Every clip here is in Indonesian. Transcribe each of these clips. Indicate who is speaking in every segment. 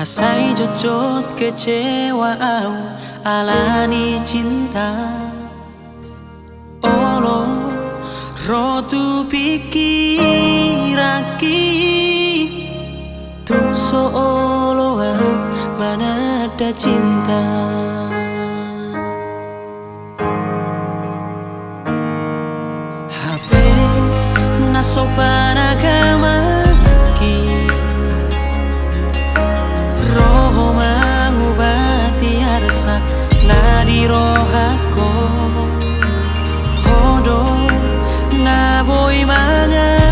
Speaker 1: Ngasai jojot kecewa au alani cinta. Olo rotu pikiraki tung olo mana ada cinta. HP nasopan agama ki roh mengubati rasa nadi rohako hodo na boy mangajuang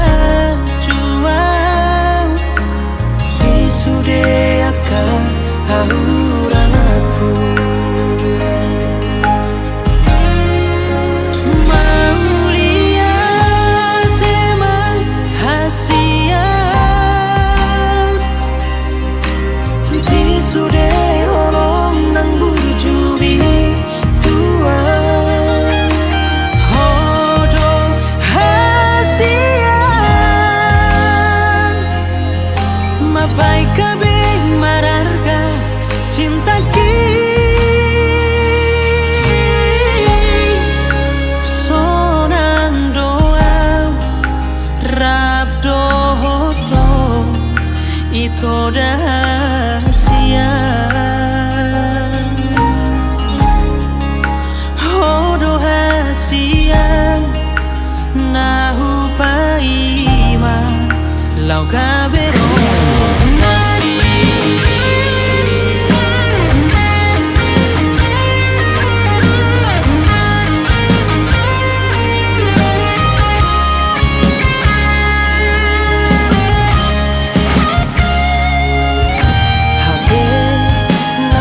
Speaker 1: di sude akan hauratu. Baik kabeh mararga cinta ki sonan doa rabdo to itu rahasia. Oh rahasia nahu paima lau kabero.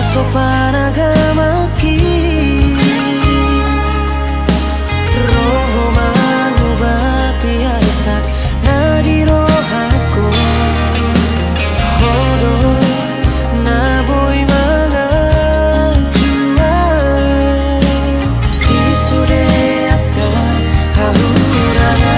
Speaker 1: Sopan agama ki roh mengubati asa nadi rohako hodo na boy mangajuang di sude akan hauratu.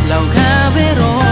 Speaker 1: Lau kabero